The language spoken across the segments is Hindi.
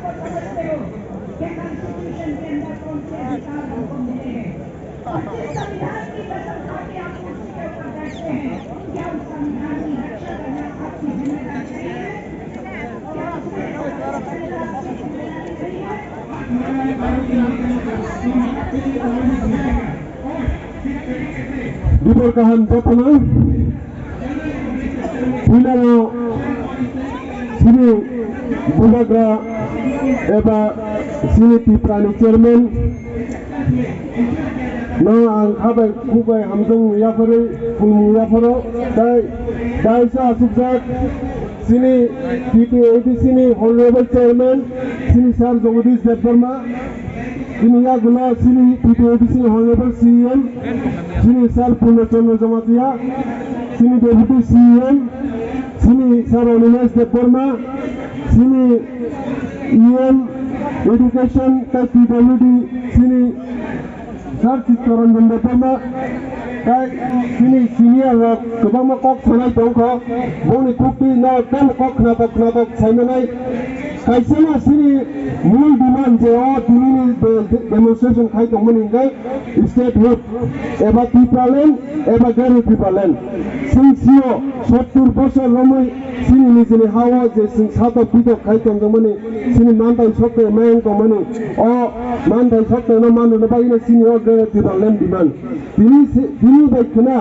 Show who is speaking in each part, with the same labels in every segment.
Speaker 1: तो समझते हो कि कॉन्स्टिट्यूशन के अंदर कौन से अधिकार हमको मिले हैं और जिस संविधान की कसम खा के आप कुर्सी के ऊपर बैठते हैं, क्या उस संविधान की रक्षा करना आपकी जिम्मेदारी नहीं है? क्या उसमें लोकतंत्र की जिम्मेदारी नहीं है?
Speaker 2: Diberkahan Bapana Hilalo Sini Bumagra Eba Sini Tiprani Chairman Na ang kabai kubai hamzong yafare pulmu yafaro dai sa subjak Sini PTAB Sini Honorable Chairman Sini Sir Jagadish Debbarma Sini ya gula Sini PTAB Sini Honorable CM Sini Sir Purnachandra Jamatia Sini Deputy CM Sini Sir Onimesh Debbarma Sini EM Education PWD Sini Sir Chittaranjan Debbarma Sini senior Kabama Kok Sanai Tongko Boni Kupi na Kam Kok Natak Sainanai Kaisema Sini Mul demand je Tinini demonstration Khai Tongmaningai statehood Eba Tipraland Eba Gary Tipraland Sing Sio 70 বছর রমই Sini Nizini Hawa je Sing Sato Pito Khai Tongmani Sini Mantai Sotte Mayang Tongmani O Mantai Sotte no Manu Nabaina Sini O Gary Tipraland demand Dini Baikuna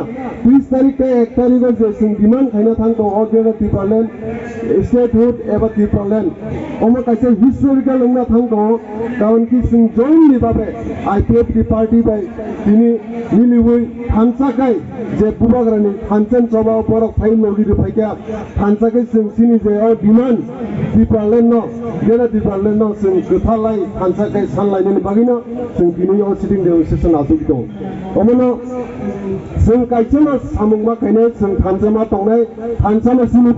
Speaker 2: 30 তারিখে 1 তারিখে যে Sing demand Khaina Thangto O Gary Tipraland statehood Eba Tipraland Oma kaise historical ungna thangto karon ki Sing jointly babe IPF party by Dini Niliwui Thansakai je Bubagrani Thanchen Choba Porok Phai Nogi Phaikia Thansakai Sini je O demand Tipraland no Gera Tipraland no Sing Guthalai Thansakai Sanlai ni bagina Sing Dini O sitting demonstration asukito Omono Sing kaisema samungma kaine Sing Thansama tongnai Thansama Sini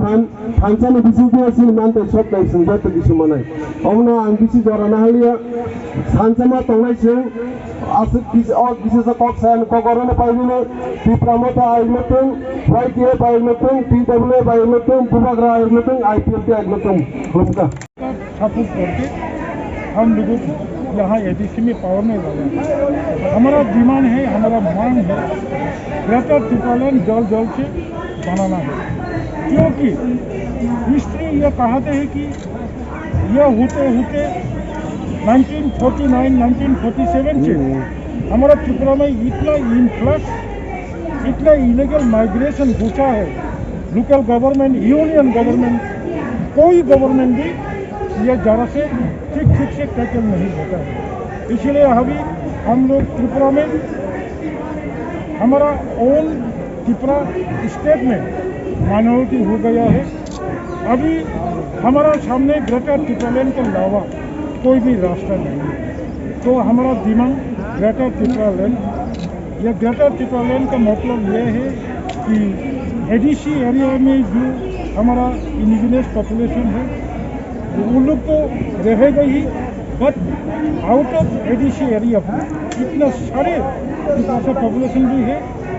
Speaker 2: Thansama bisigia Sini mante shop dai Sing jatu bisumanai Omno ang bisi jorana halia Thansama tongnai Sing asuk bisi o bisi sa kok san kogorone pailune Tipramota ailmeteng YTA ailmeteng PWA ailmeteng Bubagra ailmeteng IPF ailmeteng हमका
Speaker 3: सपोर्ट करके हम लोगों यहाँ एडीसी में पावर में वाले हैं। हमारा डिमांड है, हमारा मांग है ग्रेटर टिपालैंड जल्द से बनाना है, क्योंकि हिस्ट्री ये कहते हैं कि यह होते होते 1947 से हमारा त्रिपुरा में इतना इन्फ्लक्स इतना इलीगल माइग्रेशन घुसा है। लोकल गवर्नमेंट यूनियन गवर्नमेंट कोई गवर्नमेंट भी ये जरा से ठीक से टैकल नहीं होता है। इसलिए अभी हम लोग त्रिपुरा में हमारा ओन त्रिपुरा स्टेट में माइनॉरिटी हो गया है। अभी हमारा सामने ग्रेटर टिपालैंड के अलावा कोई भी रास्ता नहीं है। तो हमारा डिमांड ग्रेटर टिपालैंड, यह ग्रेटर टिपालैंड का मतलब ये है कि एडीसी एरिया में जो हमारा इंडिजिनस पॉपुलेशन है उन लोग तो रहेगा ही, but out of ADC area इतना सारे पॉपुलेशन भी है।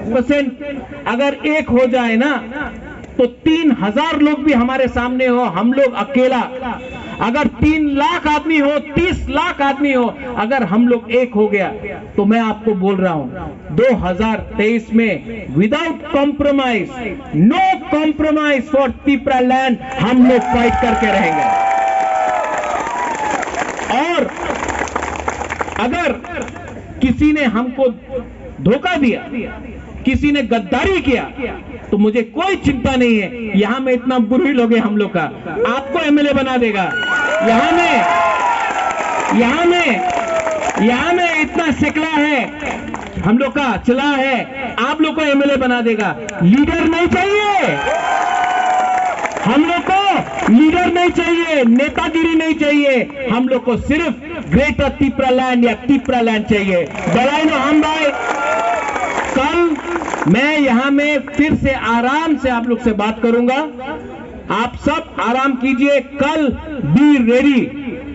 Speaker 4: % अगर एक हो जाए ना तो 3000 लोग भी हमारे सामने हो, हम लोग अकेला अगर 3 लाख आदमी हो 30 लाख आदमी हो, अगर हम लोग एक हो गया तो मैं आपको बोल रहा हूं 2023 में without compromise, no compromise for Tipraland हम लोग फाइट करके रहेंगे। और अगर किसी ने हमको धोखा दिया, किसी ने गद्दारी किया तो मुझे कोई चिंता नहीं है। यहां में इतना बुरी लोग है हम लोग का, आपको एमएलए बना देगा। यहां में इतना सिकला है हम लोग का चला है, आप लोग को एमएलए बना देगा। लीडर नहीं चाहिए हम लोग को, लीडर नहीं चाहिए, नेतागिरी नहीं चाहिए, हम लोग को सिर्फ ग्रेटर तिप्रालैंड या तिप्रालैंड चाहिए। बड़ाई हम भाई कल मैं यहां में फिर से आराम से आप लोग से बात करूंगा। आप सब आराम कीजिए। कल be ready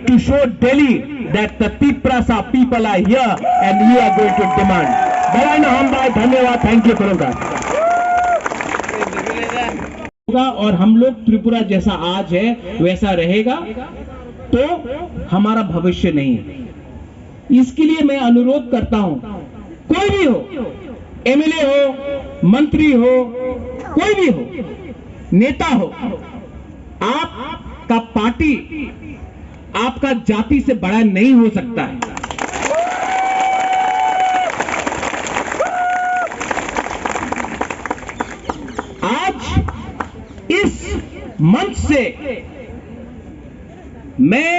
Speaker 4: to show Delhi that the Tiprasa people are here and we are going to demand. बड़ा हम भाई धन्यवाद, थैंक यू करूंगा। और हम लोग त्रिपुरा जैसा आज है वैसा रहेगा। तो हमारा भविष्य नहीं है। इसके लिए मैं अनुरोध करता हूं, कोई भी हो, एमएलए हो, मंत्री हो, कोई भी हो, नेता हो, आपका पार्टी आपका जाति से बड़ा नहीं हो सकता है। आज इस मंच से मैं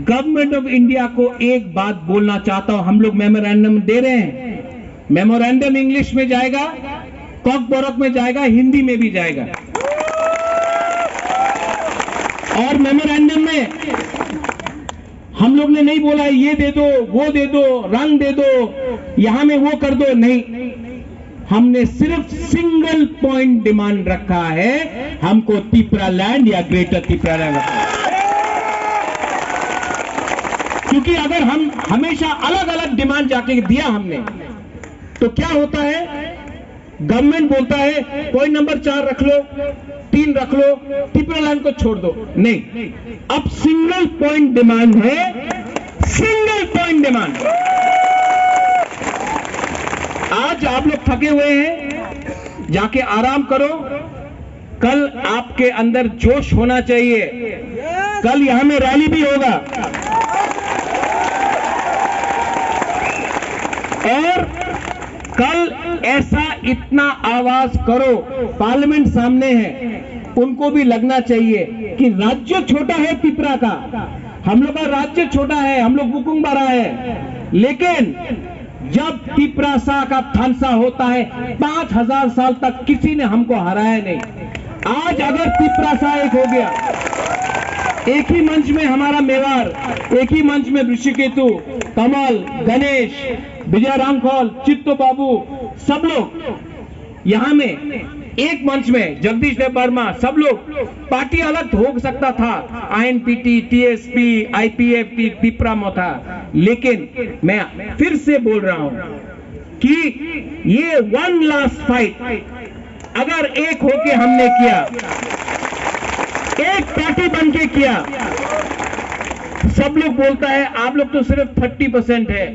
Speaker 4: गवर्नमेंट ऑफ इंडिया को एक बात बोलना चाहता हूं। हम लोग मेमोरेंडम दे रहे हैं, मेमोरेंडम इंग्लिश में जाएगा, कॉकबोरक में जाएगा, हिंदी में भी जाएगा। और मेमोरेंडम में हम लोग ने नहीं बोला ये दे दो, वो दे दो, रंग दे दो, यहां में वो कर दो, नहीं। हमने सिर्फ सिंगल पॉइंट डिमांड रखा है, हमको तिपरा लैंड या ग्रेटर तिपरा लैंड। क्योंकि अगर हम हमेशा अलग अलग डिमांड जाके दिया हमने, तो क्या होता है, गवर्नमेंट बोलता है पॉइंट नंबर 4 रख लो, 3 रख लो, तिपरा लैंड को छोड़ दो। नहीं, अब सिंगल पॉइंट डिमांड है, सिंगल पॉइंट डिमांड। आज आप लोग थके हुए हैं, जाके आराम करो। कल आपके अंदर जोश होना चाहिए, कल यहां में रैली भी होगा। और कल ऐसा इतना आवाज करो, पार्लियामेंट सामने है, उनको भी लगना चाहिए कि राज्य छोटा है तिपरा का, हम लोग का राज्य छोटा है, हम लोग बुकुंग बड़ा है, लेकिन जब तिपरा सा का थानसा होता है 5000 साल तक किसी ने हमको हराया नहीं। आज अगर तिपरा सा एक हो गया, एक ही मंच में हमारा मेवाड़, एक ही मंच में ऋषिकेतु, कमल, गणेश, विजय रामखोल, चित्तो बाबू, सब लोग यहां में एक मंच में, जगदीश देव वर्मा, सब लोग, पार्टी अलग हो सकता था, आईएनपीटी, टीएसपी, आईपीएफ, तिपरा मोथा, लेकिन मैं फिर से बोल रहा हूं कि ये वन लास्ट फाइट अगर एक होके हमने किया, एक पार्टी बन के किया, सब लोग बोलता है आप लोग तो सिर्फ 30% है,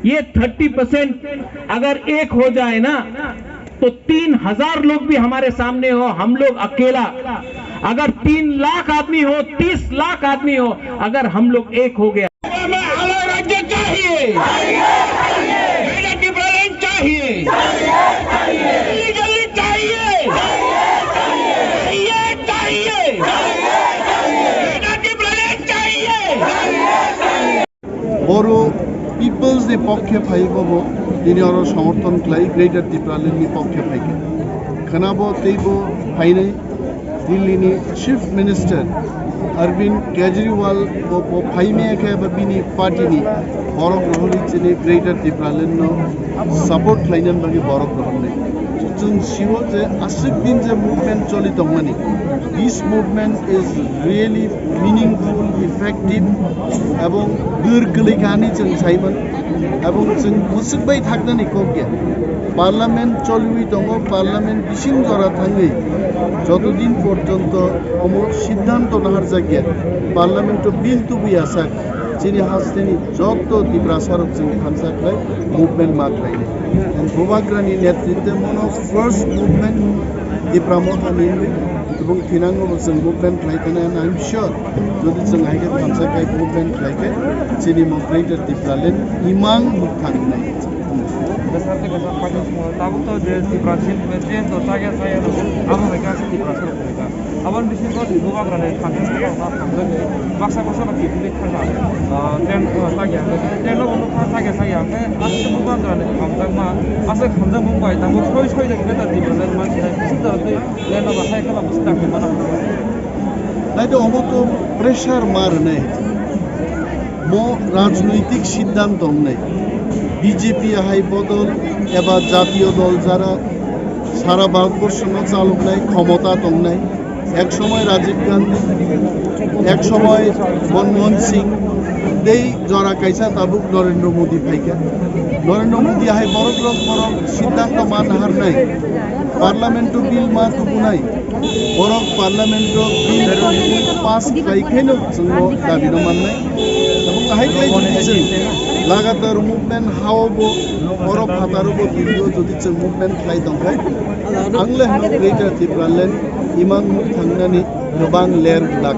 Speaker 4: ये 30% अगर एक हो जाए ना, तो 3000 लोग भी हमारे सामने हो, हम लोग अकेला, अगर 3 लाख आदमी हो, 30 लाख आदमी हो, अगर हम लोग एक हो गया, हमें अलग राज्य चाहिए, चाहिए, लीगली चाहिए,
Speaker 5: बड़ो पिपल्स नि पक्षे फाइबो दिनै अरो समर्थन खालाय ग्रेटर तिप्रालेण्डनि पक्षे फाइके खोनाबो तैबो फाइनाय दिल्लीनि चीफ मिनिस्टर अरविंद केजरीवाल बो फाइमेखे बा बिनि पार्टीनि बरक रहलिचिनि ग्रेटर तिप्रालेण्ड सपोर्ट खालायनान बागै बरक रहले जों सिओ जे आसिक दिन जे मुभमेंट चलि दंमानि this movement is really meaningful effective एवं गोरगैखानि जों साइमोन एवं जों मुसुकबाय थागनानै कोगिया पार्लामेंट चलुई दङ पार्लामेंट बिसिम जरा थाङै যতদিন পর্যন্ত অমর সিদ্ধান্ত নাহার জায়গা পার্লামেন্ট বিল তুবি আসাক যিনি হাসতেনি যত তিপ্রাসারক जों खानसाख्लाय मुभमेंट माख्लायने गोबाग्रानि नेतृत्वे मनो फर्स्ट मुभमेंट तिप्रामोहानि এবং थिनांगो जों मुभमेंट खालायखाने आइ एम श्योर যদি जों हायके खानसाखाय मुभमेंट खालायखे যিনি ग्रेटर तिप्रालेण्ड इमां मुखांनाय
Speaker 6: Desarte que son pasos como tabuto de tiprasin mejen to saga saya no abo mereka tiprasin mereka abon bisin ko duga grane khanten ko na khanten baksa baksa ki bile khana den saga den lo no saga saya me asli duga grane khamten ma ase khamten mumbai ta mo choi choi de beta tiprasin ma bisin to den lo bahai kala bistak mana
Speaker 5: নাই তো অমতো প্রেসার মার নেই মো রাজনৈতিক সিদ্ধান্ত নেই बीजेपी हाई बदल एबा जातीय दल जरा सारा भारतवर्ष चालुकनाय क्षमता दंनाय एक समय राजीव गांधी एक समय मनमोहन सिंह दे जरा कैसा ताबुक नरेंद्र मोदी फाइका नरेंद्र मोदी हाई बरक सिद्धांत मान हारनाय पार्लामेंट बिल मा तुबुनाय borok parliament o bill pass khlaikhaino jongno dabi no mannai এবং হাইক্লাই যদি লাগাতার মুভমেন্ট হাওয়াবো বরফ হাতারবো দিদিও যদি মুভমেন্ট খাই দंखाय आंले हनो ग्रेटर त्रिपुरालेण्ड इमान मुख थांनानै गोबां लेर लाख